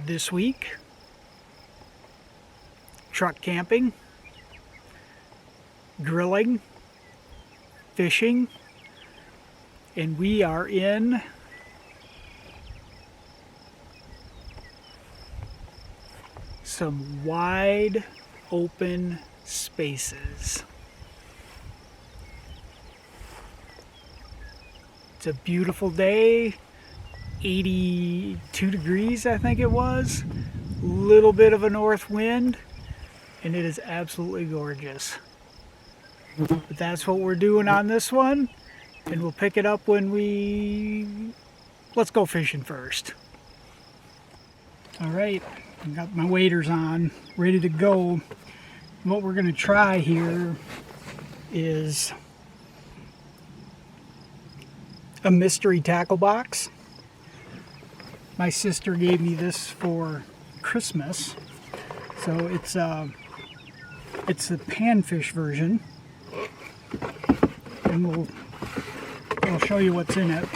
This week, truck camping, grilling, fishing, and we are in some wide open spaces. It's a beautiful day, 82 degrees I think it was, little bit of a north wind, and it is absolutely gorgeous. But that's what we're doing on this one, and we'll pick it up when let's go fishing first. Alright, I've got my waders on, ready to go. What we're going to try here is a mystery tackle box. My sister gave me this for Christmas, so it's the panfish version, and I'll show you what's in it.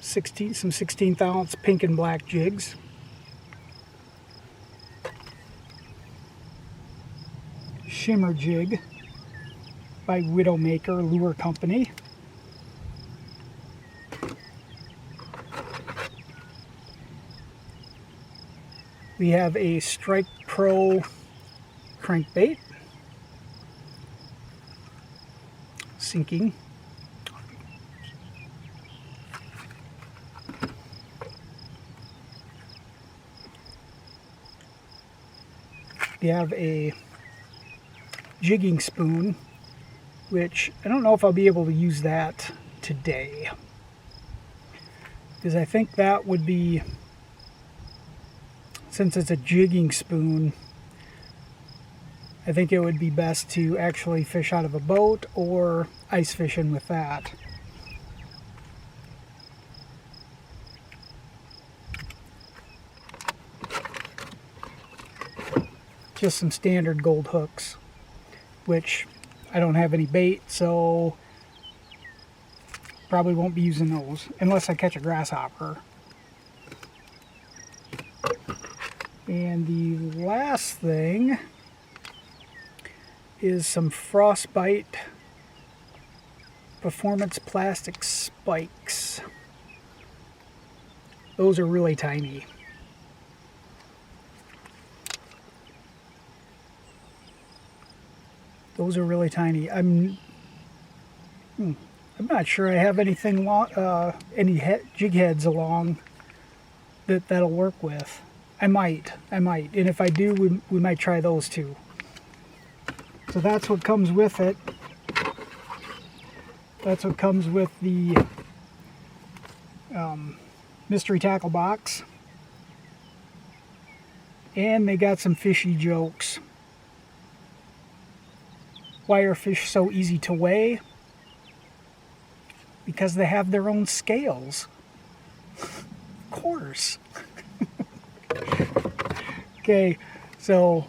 Some 16th ounce pink and black jigs, shimmer jig by Widowmaker Lure Company, we have a Strike Pro crankbait, sinking, we have a jigging spoon, which I don't know if I'll be able to use that today, because I think that would be, since it's a jigging spoon, I think it would be best to actually fish out of a boat or ice fishing with that. Just some standard gold hooks, which I don't have any bait, so probably won't be using those unless I catch a grasshopper. And the last thing is some Frostbite Performance plastic spikes. Those are really tiny. Those are really tiny. I'm not sure I have anything any jig heads along that'll work with. I might, and if I do, we might try those too. So that's what comes with it. That's what comes with the mystery tackle box. And they got some fishy jokes. Why are fish so easy to weigh? Because they have their own scales. Of course. Okay, so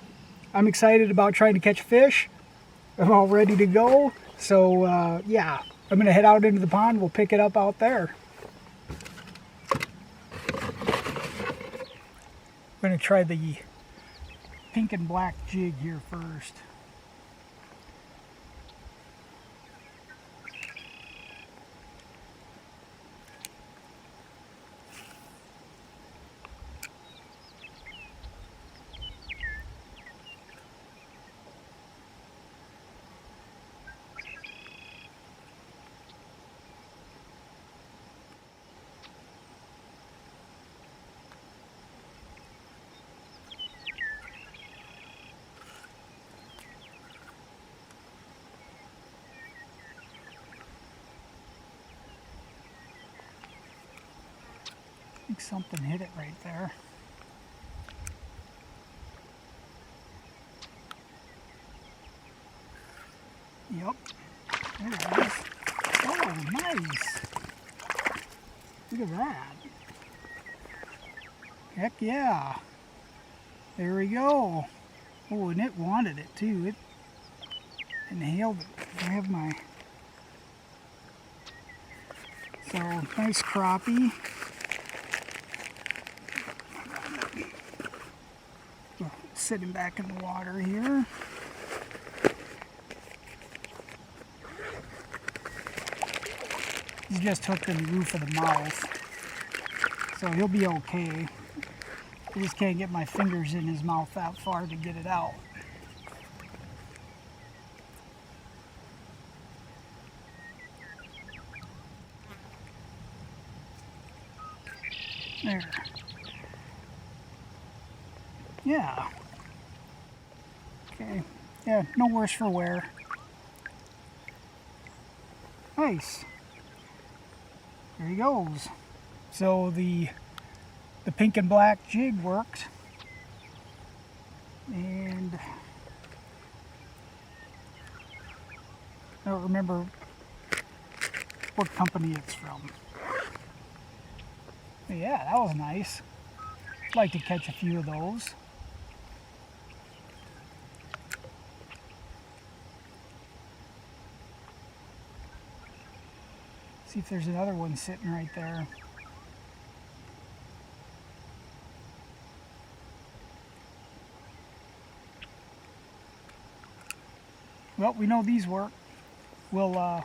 I'm excited about trying to catch fish. I'm all ready to go. So yeah, I'm going to head out into the pond. We'll pick it up out there. I'm going to try the pink and black jig here first. I think something hit it right there. Yep, there it is. Oh, nice. Look at that. Heck yeah. There we go. Oh, and it wanted it too. It inhaled it. I have my So nice crappie. Sitting back in the water here. He's just hooked in the roof of the mouth, so he'll be okay. I just can't get my fingers in his mouth that far to get it out. There. Yeah. Okay. Yeah, no worse for wear. Nice. There he goes. So the pink and black jig worked. And I don't remember what company it's from. But yeah, that was nice. I'd like to catch a few of those. See if there's another one sitting right there. Well, we know these work. I'm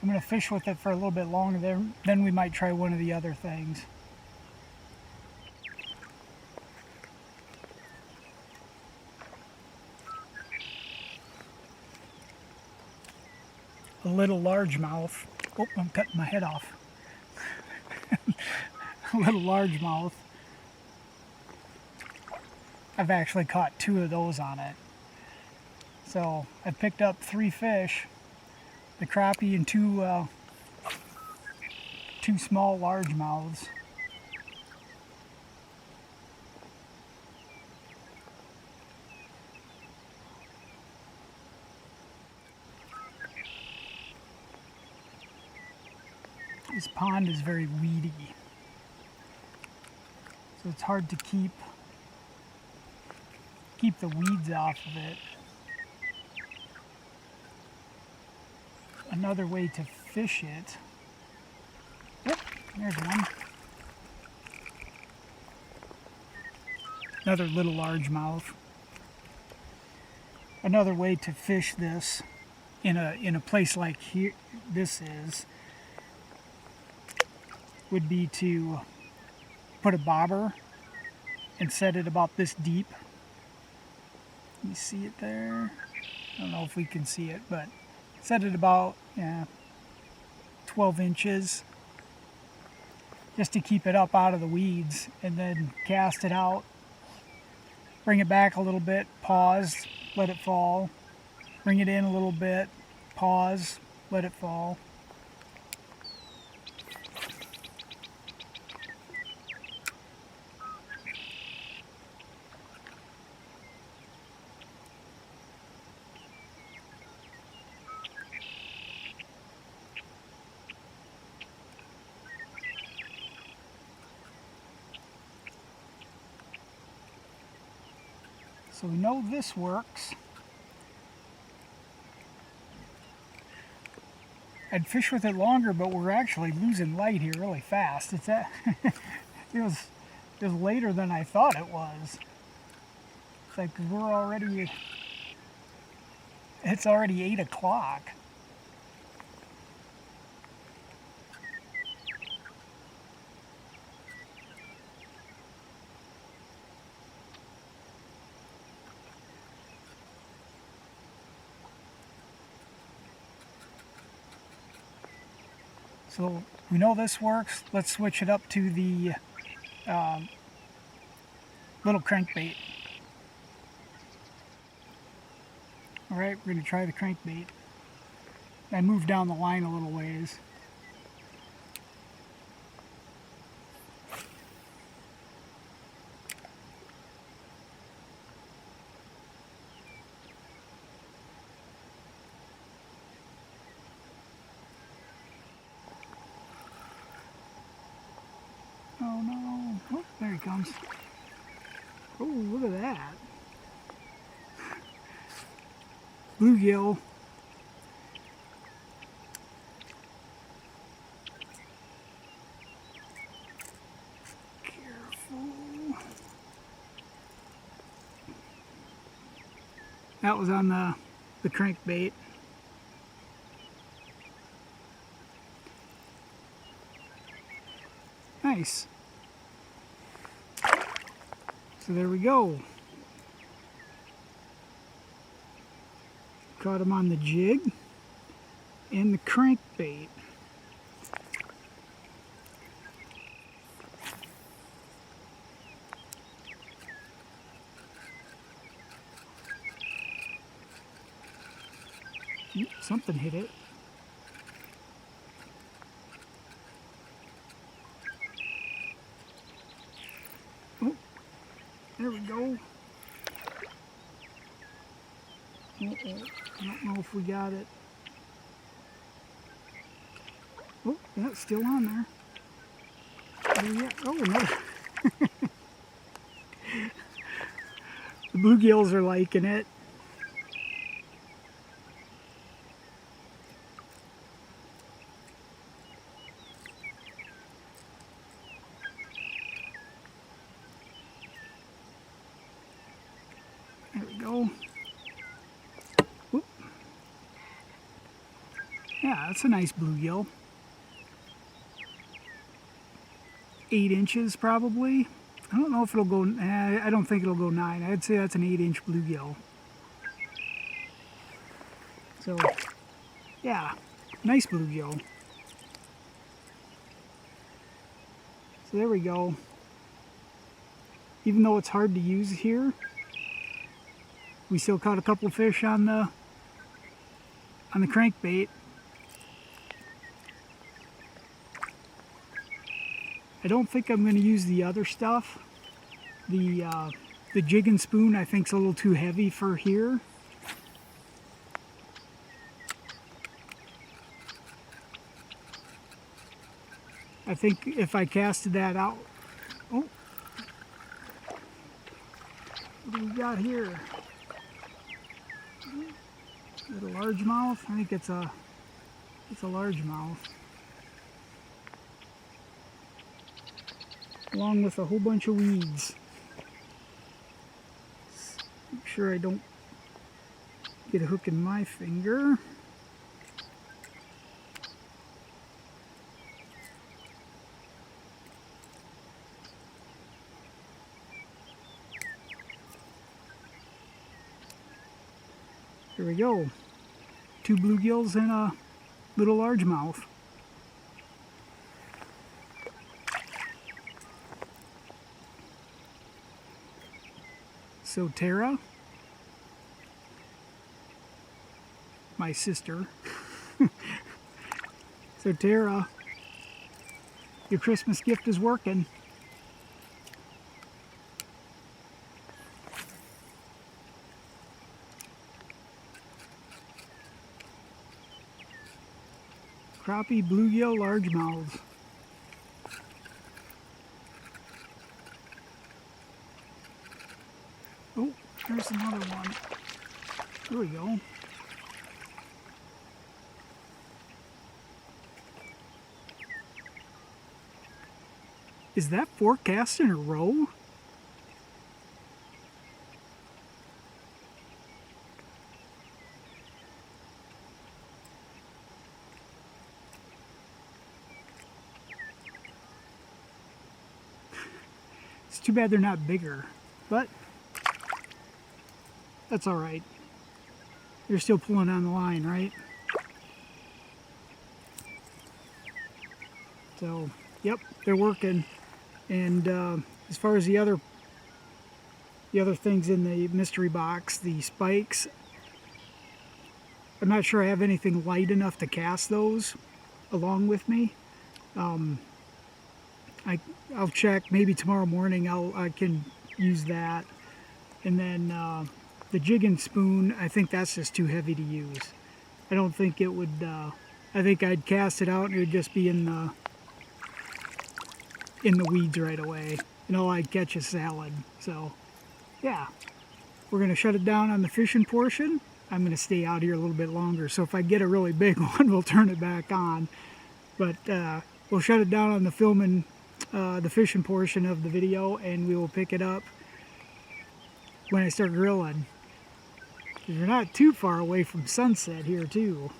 going to fish with it for a little bit longer, then we might try one of the other things. A little largemouth. Oh, I'm cutting my head off. A little largemouth. I've actually caught 2 of those on it. So I picked up 3 fish, the crappie and 2 small largemouths. This pond is very weedy, so it's hard to keep the weeds off of it. Another way to fish it. Yep, there's one. Another little largemouth. Another way to fish this in a place like here, this is, would be to put a bobber and set it about this deep. You see it there? I don't know if we can see it, but set it about 12 inches just to keep it up out of the weeds, and then cast it out, bring it back a little bit, pause, let it fall, bring it in a little bit, pause, let it fall. So we know this works. I'd fish with it longer, but we're actually losing light here really fast. It's it was later than I thought it was. It's like it's already 8 o'clock. So we know this works. Let's switch it up to the little crankbait. All right, we're going to try the crankbait. I moved down the line a little ways. Oh no, oh, there he comes. Oh, look at that. Bluegill. That was on the crankbait. Nice. So there we go. Caught him on the jig and the crankbait. Something hit it. Oh, there we go. I don't know if we got it. Oh, yeah, it's still on there. Oh, no. The bluegills are liking it. There we go. Whoop. Yeah, that's a nice bluegill. 8 inches probably. I don't know if it'll go, I don't think it'll go 9. I'd say that's an 8-inch bluegill. So, yeah, nice bluegill. So there we go. Even though it's hard to use here, we still caught a couple fish on the crankbait. I don't think I'm going to use the other stuff. The jig and spoon I think is a little too heavy for here. I think if I casted that out, oh, what do we got here? Is it a largemouth? I think it's a largemouth. Along with a whole bunch of weeds. Make sure I don't get a hook in my finger. Here we go. 2 bluegills and a little largemouth. So Tara, my sister, so Tara, your Christmas gift is working. Crappie, bluegill, largemouths. Oh, there's another one. There we go. Is that 4 casts in a row? It's too bad they're not bigger, but that's all right. You're still pulling on the line, right? So, yep, they're working. And as far as the other things in the mystery box, the spikes, I'm not sure I have anything light enough to cast those along with me. I'll check. Maybe tomorrow morning I can use that. And then the jig and spoon, I think that's just too heavy to use. I don't think it would. I think I'd cast it out and it would just be in the weeds right away. And all I'd catch is salad. So, yeah, we're gonna shut it down on the fishing portion. I'm gonna stay out here a little bit longer. So if I get a really big one, we'll turn it back on. But we'll shut it down on the filming, the fishing portion of the video, and we will pick it up when I start grilling. You're not too far away from sunset here too.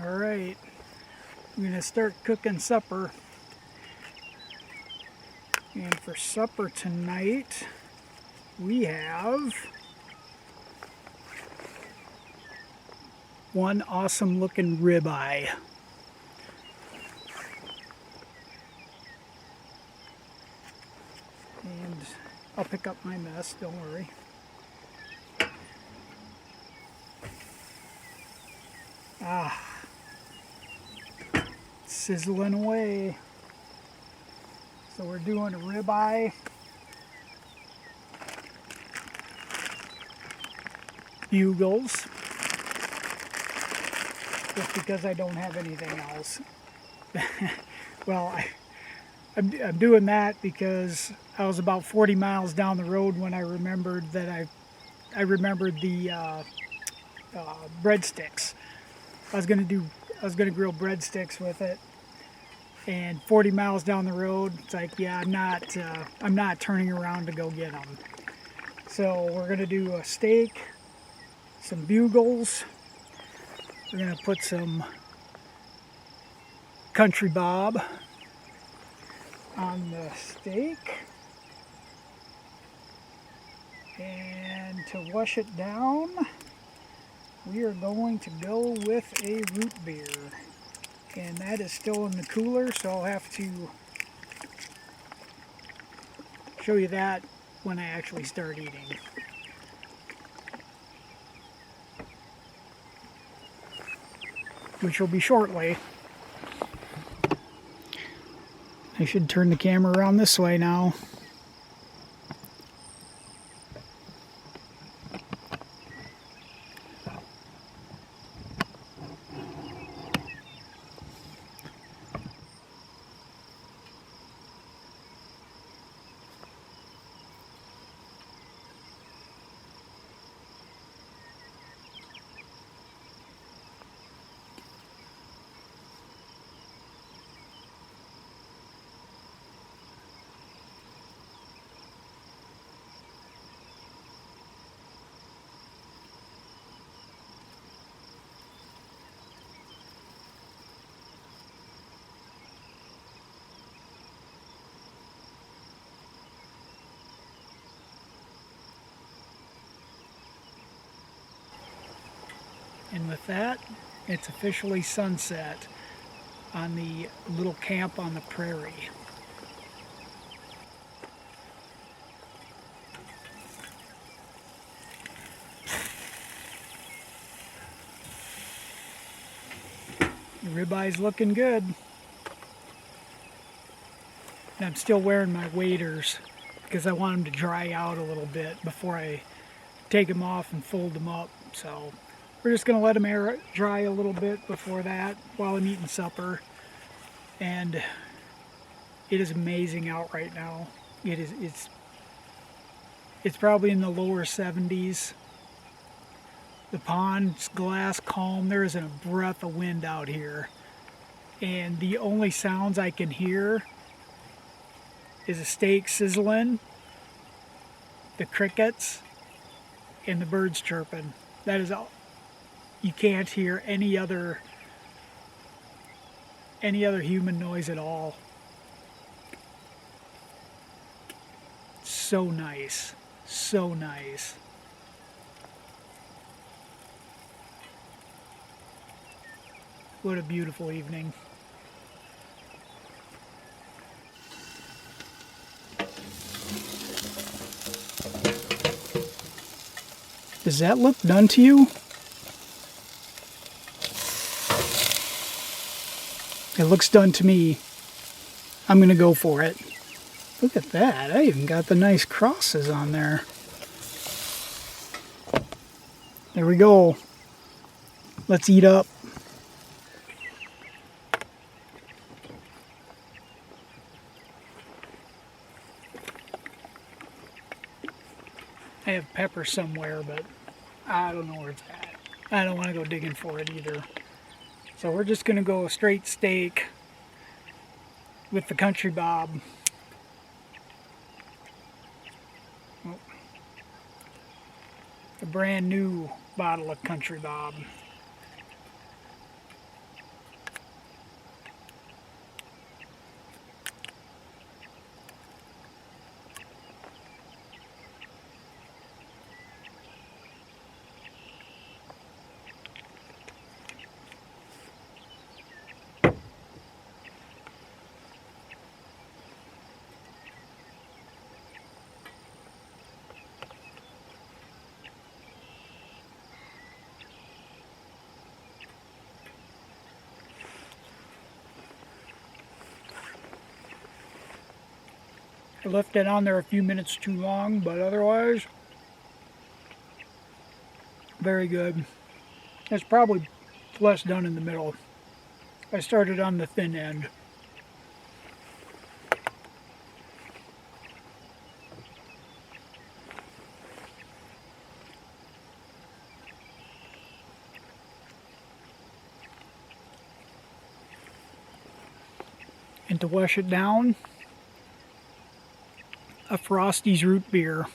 All right, I'm gonna start cooking supper. And for supper tonight, we have one awesome looking ribeye. And I'll pick up my mess, don't worry. Sizzling away. So we're doing a ribeye, bugles, just because I don't have anything else. Well, I'm doing that because I was about 40 miles down the road when I remembered that I remembered the breadsticks. I was gonna grill breadsticks with it, and 40 miles down the road, it's like, yeah, I'm not turning around to go get them. So we're gonna do a steak, some bugles. We're gonna put some country bob on the steak, and to wash it down, we are going to go with a root beer. And that is still in the cooler, so I'll have to show you that when I actually start eating. Which will be shortly. I should turn the camera around this way now. And with that, it's officially sunset on the little camp on the prairie. The ribeye's looking good. And I'm still wearing my waders because I want them to dry out a little bit before I take them off and fold them up. So we're just going to let them air dry a little bit before that while I'm eating supper. And it is amazing out right now. It's probably in the lower 70s. The pond's glass calm. There isn't a breath of wind out here. And the only sounds I can hear is a steak sizzling, the crickets, and the birds chirping. That is all. You can't hear any other human noise at all. So nice. So nice. What a beautiful evening. Does that look done to you? It looks done to me. I'm gonna go for it. Look at that. I even got the nice crosses on there. There we go. Let's eat up. I have pepper somewhere, but I don't know where it's at. I don't want to go digging for it either. So we're just going to go a straight steak with the country bob. a brand new bottle of Country Bob. I left it on there a few minutes too long, but otherwise, very good. It's probably less done in the middle. I started on the thin end. And to wash it down, a Frosty's root beer.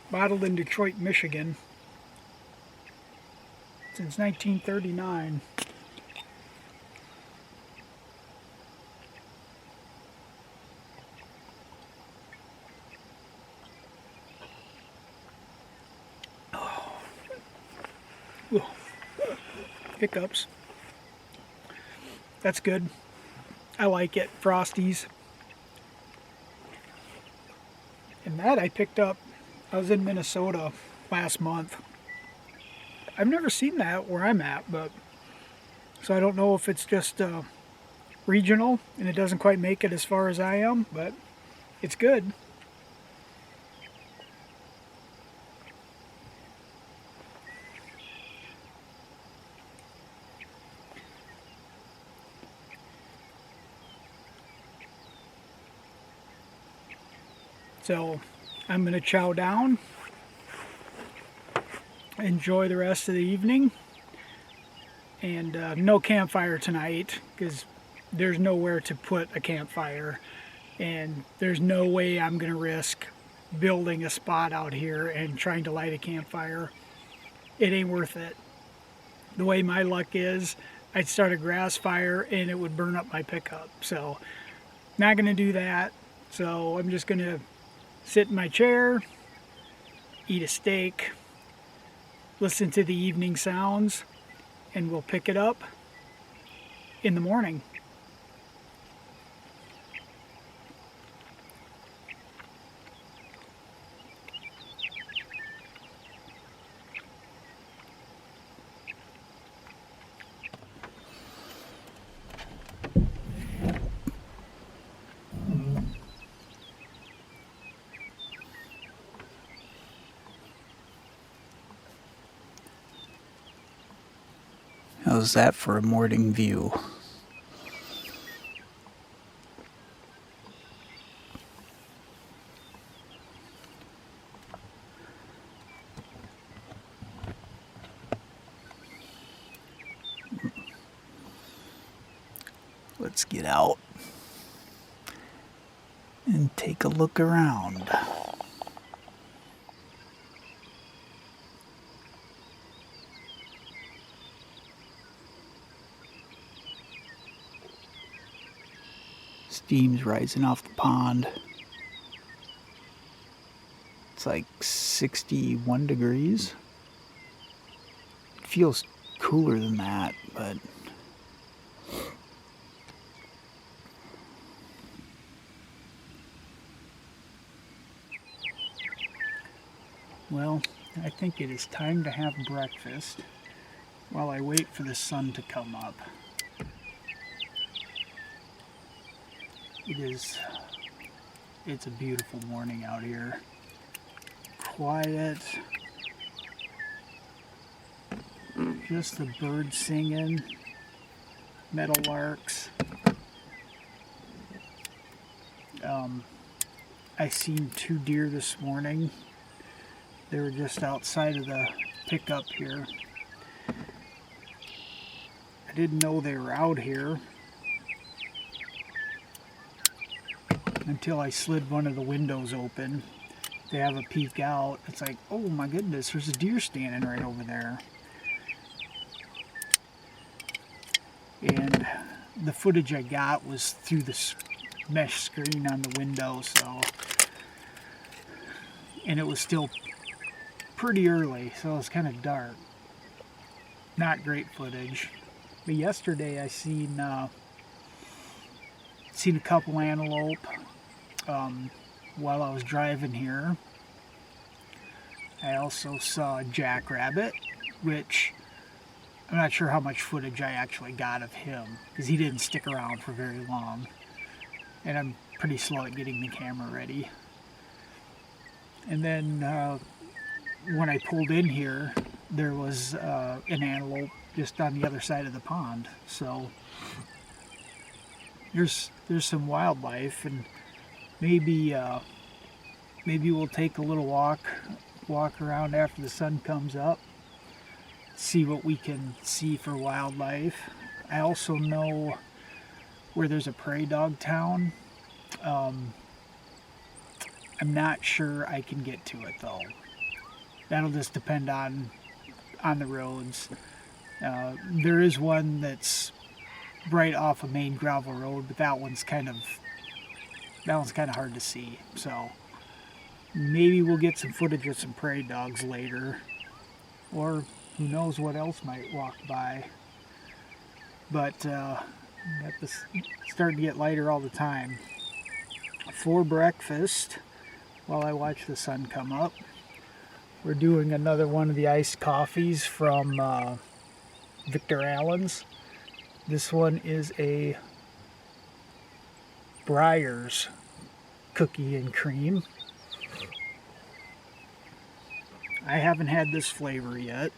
Bottled in Detroit, Michigan since 1939. Oh. Hiccups. That's good. I like it. Frosties. And that I picked up. I was in Minnesota last month. I've never seen that where I'm at, but so I don't know if it's just regional and it doesn't quite make it as far as I am, but it's good. So I'm going to chow down, enjoy the rest of the evening, and no campfire tonight because there's nowhere to put a campfire, and there's no way I'm going to risk building a spot out here and trying to light a campfire. It ain't worth it. The way my luck is, I'd start a grass fire and it would burn up my pickup. So not going to do that. So I'm just going to sit in my chair, eat a steak, listen to the evening sounds, and we'll pick it up in the morning. How's that for a morning view? Let's get out and take a look around. Steam's rising off the pond. It's like 61 degrees. It feels cooler than that, but well, I think it is time to have breakfast while I wait for the sun to come up. It's a beautiful morning out here. Quiet. Just the birds singing. Meadowlarks. I seen 2 deer this morning. They were just outside of the pickup here. I didn't know they were out here. until I slid one of the windows open to have a peek out. It's like, oh my goodness, there's a deer standing right over there. And the footage I got was through the mesh screen on the window, so, and it was still pretty early, so it was kind of dark. Not great footage. But yesterday I seen a couple antelope while I was driving here. I also saw a jackrabbit, which I'm not sure how much footage I actually got of him, because he didn't stick around for very long. And I'm pretty slow at getting the camera ready. And then when I pulled in here, there was an antelope just on the other side of the pond. So there's some wildlife, and maybe we'll take a little walk around after the sun comes up, see what we can see for wildlife. I also know where there's a prairie dog town. I'm not sure I can get to it though. That'll just depend on the roads. There is one that's right off a main gravel road, but that one's kind of hard to see. So maybe we'll get some footage of some prairie dogs later, or who knows what else might walk by. But it's starting to get lighter all the time. For breakfast, while I watch the sun come up, we're doing another one of the iced coffees from Victor Allen's. This one is a Breyer's cookie and cream. I haven't had this flavor yet.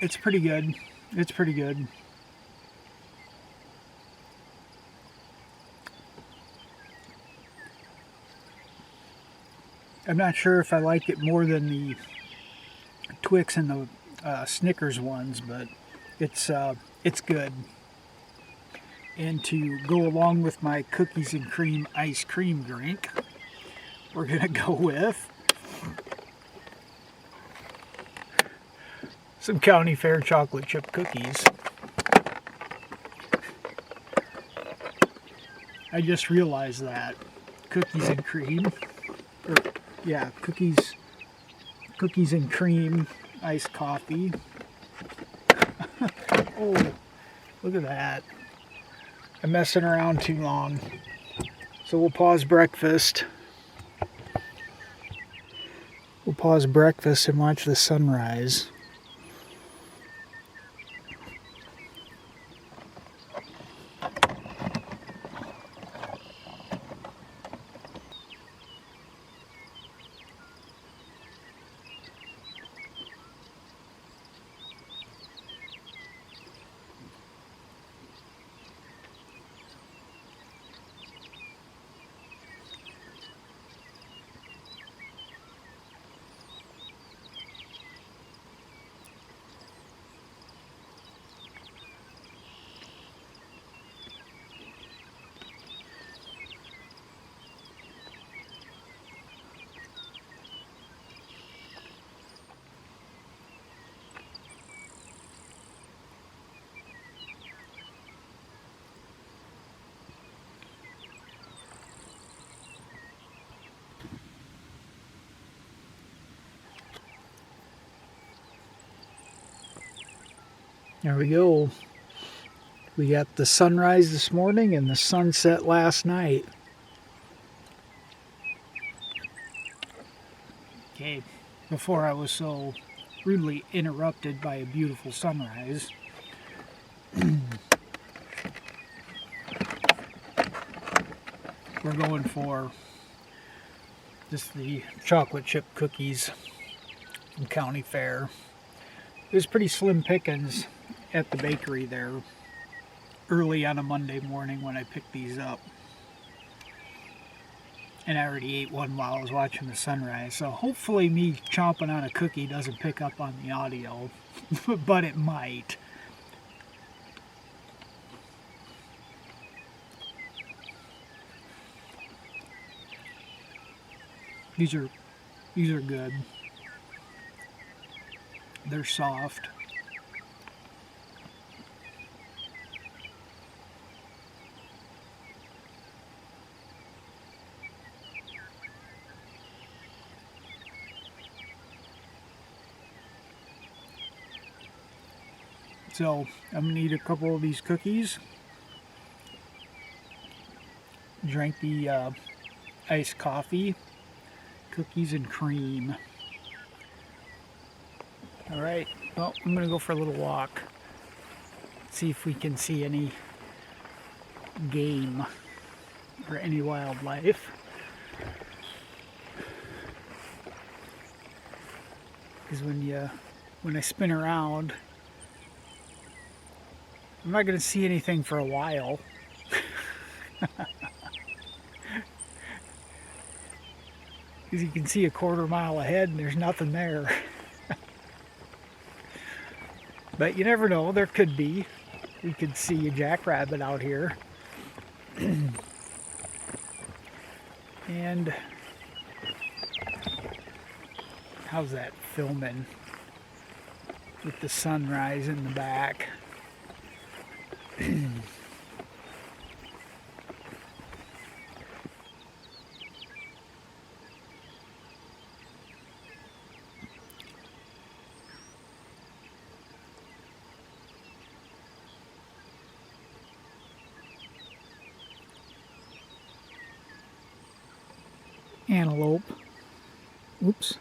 It's pretty good. It's pretty good. I'm not sure if I like it more than the Twix and the Snickers ones, but it's good. And to go along with my cookies and cream ice cream drink, we're gonna go with some County Fair chocolate chip cookies. I just realized that. Cookies and cream. Yeah, cookies and cream iced coffee. Oh, look at that. I'm messing around too long. So we'll pause breakfast. We'll pause breakfast and watch the sunrise. There we go. We got the sunrise this morning and the sunset last night. Okay, before I was so rudely interrupted by a beautiful sunrise. We're going for just the chocolate chip cookies from County Fair. It was pretty slim pickings at the bakery there. early on a Monday morning when I picked these up. And I already ate one while I was watching the sunrise, so hopefully me chomping on a cookie doesn't pick up on the audio, but it might. These are good. They're soft. So I'm gonna eat a couple of these cookies, drink the iced coffee, cookies and cream. All right, well, I'm gonna go for a little walk, see if we can see any game or any wildlife. Because when I spin around, I'm not going to see anything for a while. Because you can see a quarter mile ahead and there's nothing there. But you never know, there could be. We could see a jackrabbit out here. And how's that filming with the sunrise in the back? Antelope. Oops.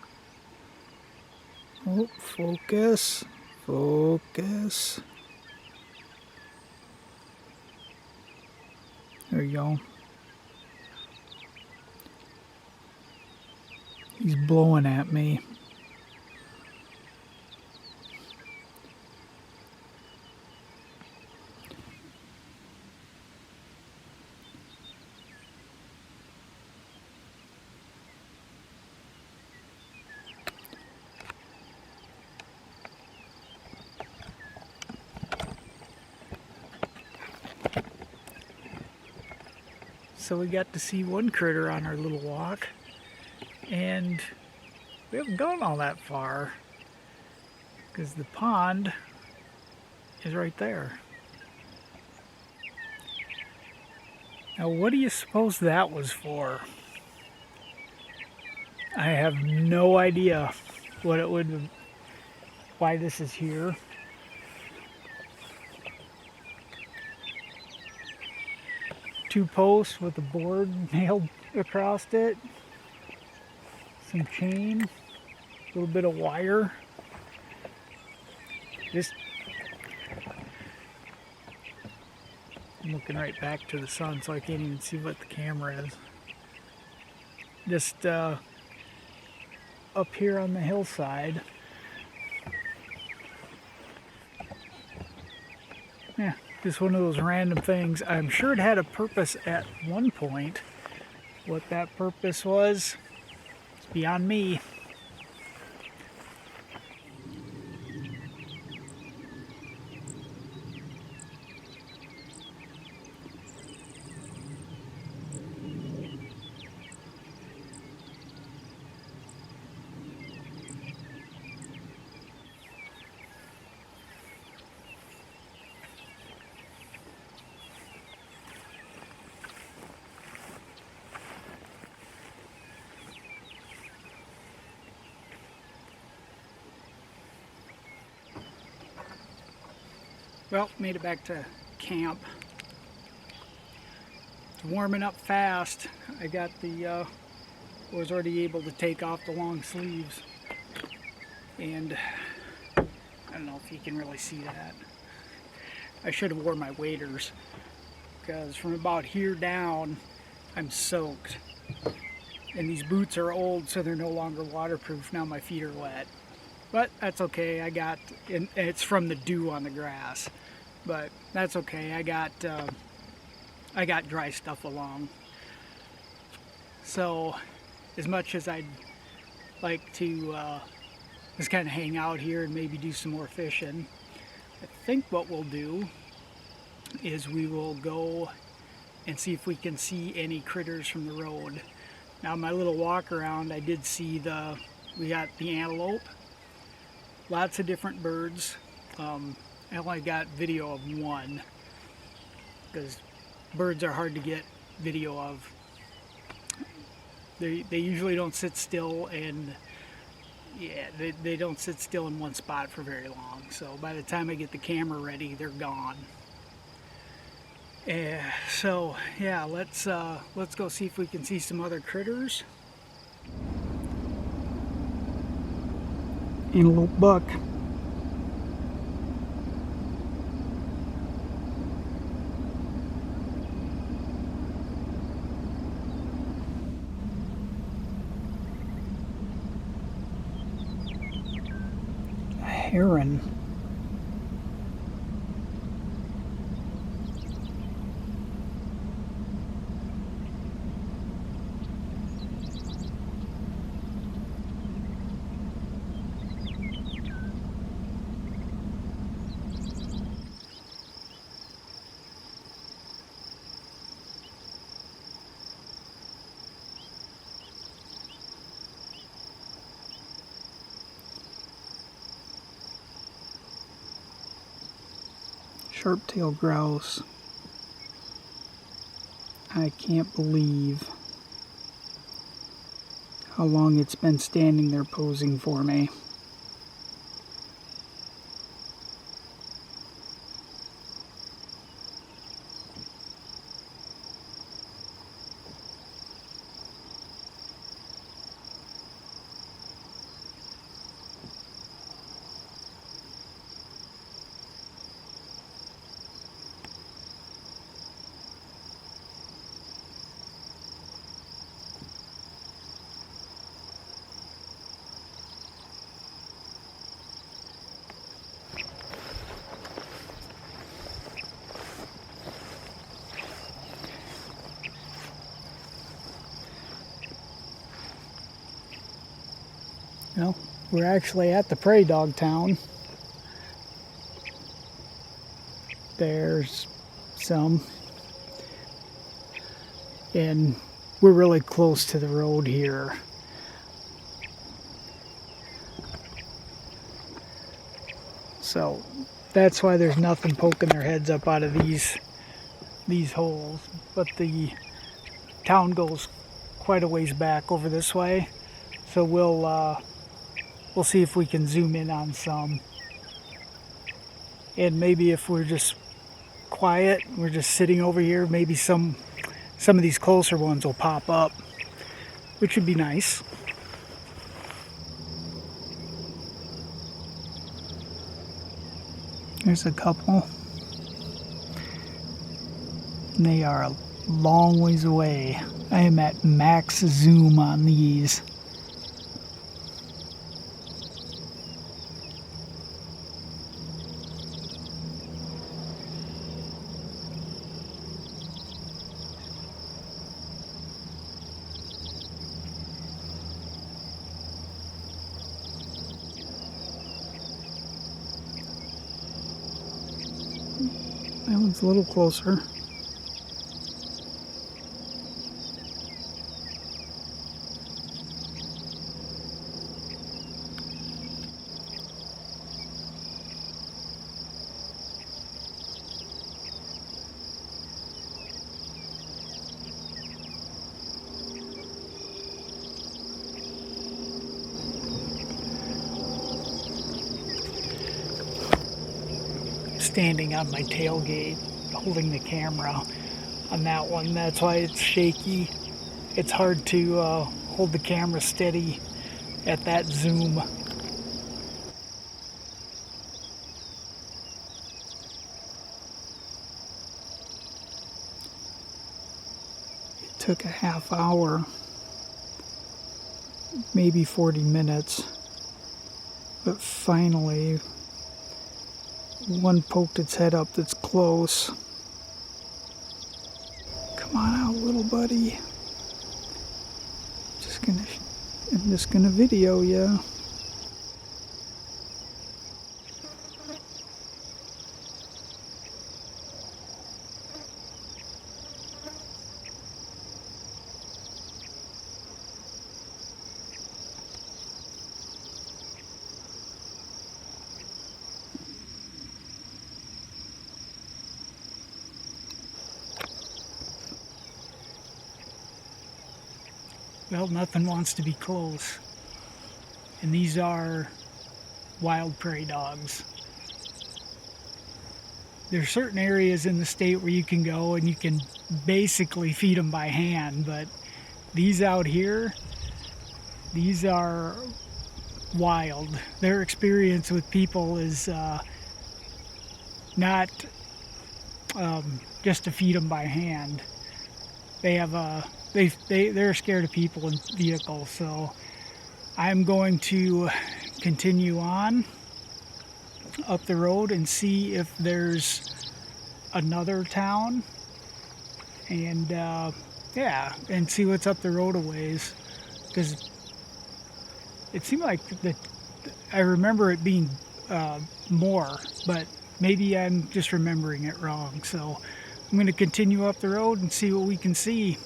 Oh, focus. Focus. There you go. He's blowing at me. So we got to see one critter on our little walk, and we haven't gone all that far because the pond is right there. Now what do you suppose that was for? I have no idea what it would, why this is here. Two posts with a board nailed across it, some chain, a little bit of wire. I'm looking right back to the sun, so I can't even see what the camera is. Just up here on the hillside. Yeah. Just one of those random things. I'm sure it had a purpose at one point. What that purpose was, it's beyond me. Well, made it back to camp. It's warming up fast. I got the, was already able to take off the long sleeves. And I don't know if you can really see that. I should have worn my waders, because from about here down, I'm soaked. And these boots are old, so they're no longer waterproof. Now my feet are wet. But that's okay, and it's from the dew on the grass. but that's okay. I got dry stuff along. So as much as I'd like to just kind of hang out here and maybe do some more fishing, I think what we'll do is we will go and see if we can see any critters from the road. Now my little walk around, I did see we got the antelope, lots of different birds. I only got video of one because birds are hard to get video of. They usually don't sit still, and yeah, they don't sit still in one spot for very long. So by the time I get the camera ready, they're gone. So yeah, let's go see if we can see some other critters. Antelope buck. Heron. Sharp-tailed grouse. I can't believe how long it's been standing there posing for me. Well, we're actually at the prairie dog town. There's some. And we're really close to the road here. So that's why there's nothing poking their heads up out of these holes. But the town goes quite a ways back over this way. So we'll see if we can zoom in on some. And maybe if we're just quiet, we're just sitting over here, maybe some of these closer ones will pop up, which would be nice. There's a couple. And they are a long ways away. I am at max zoom on these. That one's a little closer. Standing on my tailgate holding the camera on that one. That's why it's shaky. It's hard to hold the camera steady at that zoom. It took a half hour, maybe 40 minutes, but finally One poked its head up that's close. Come on out, little buddy. I'm just gonna video ya. Well, nothing wants to be close. And these are wild prairie dogs. There's certain areas in the state where you can go and you can basically feed them by hand, but these out here, these are wild. Their experience with people is not just to feed them by hand. They have they're scared of people in vehicles, so I'm going to continue on up the road and see if there's another town, and yeah, and see what's up the road a ways, because it seemed like I remember it being more, but maybe I'm just remembering it wrong. So I'm going to continue up the road and see what we can see.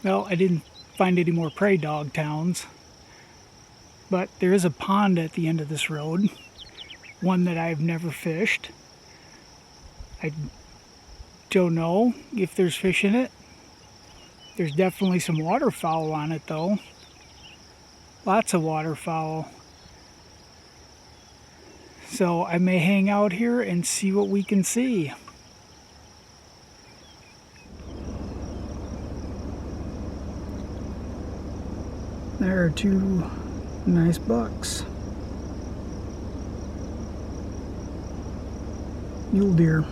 Well, I didn't find any more prairie dog towns, but there is a pond at the end of this road, one that I've never fished. I don't know if there's fish in it. There's definitely some waterfowl on it though. Lots of waterfowl. So I may hang out here and see what we can see. There are two nice bucks. Mule deer.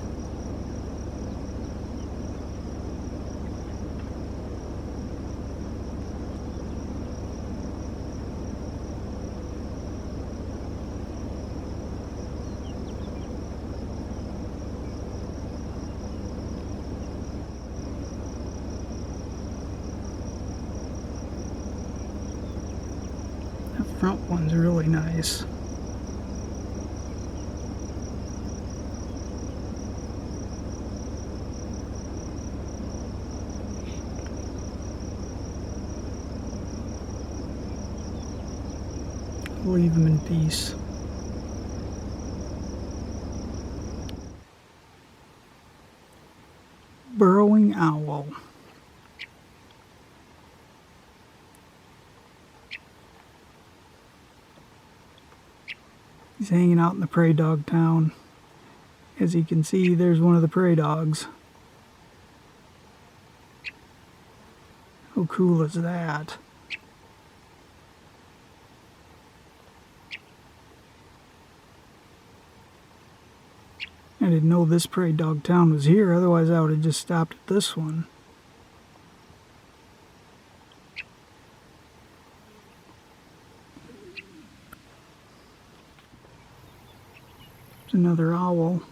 That front one's really nice. Leave him in peace. Burrowing owl. He's hanging out in the prairie dog town. As you can see, there's one of the prairie dogs. How cool is that? I didn't know this prairie dog town was here, otherwise I would have just stopped at this one. There's another owl.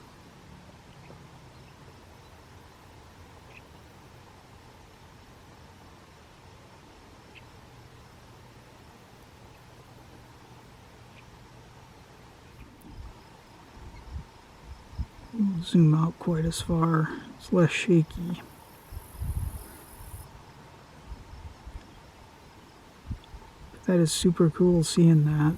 Won't zoom out quite as far, it's less shaky. That is super cool seeing that.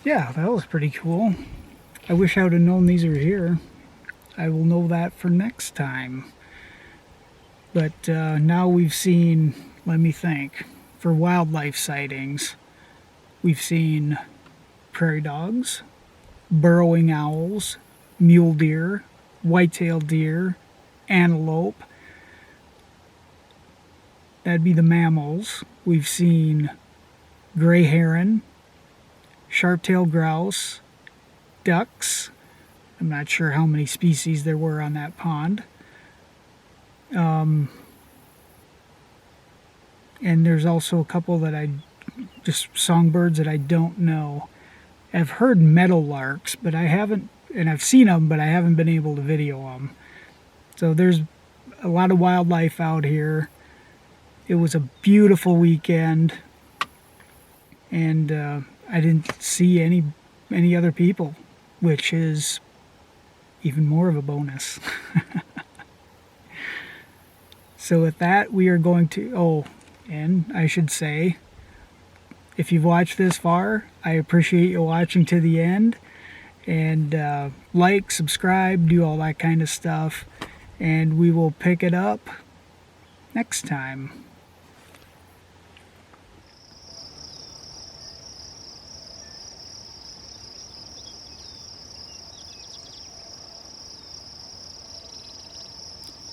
Yeah, that was pretty cool. I wish I would have known these are here. I will know that for next time. But now we've seen, let me think, for wildlife sightings, we've seen prairie dogs, burrowing owls, mule deer, white-tailed deer, antelope. That'd be the mammals. We've seen gray heron, sharp-tailed grouse, ducks. I'm not sure how many species there were on that pond. And there's also a couple that just songbirds that I don't know. I've heard meadowlarks, but I haven't, and I've seen them, but I haven't been able to video them. So there's a lot of wildlife out here. It was a beautiful weekend, and I didn't see any other people, which is even more of a bonus. So with that, we are going to, and I should say, if you've watched this far, I appreciate you watching to the end. And like, subscribe, do all that kind of stuff. And we will pick it up next time.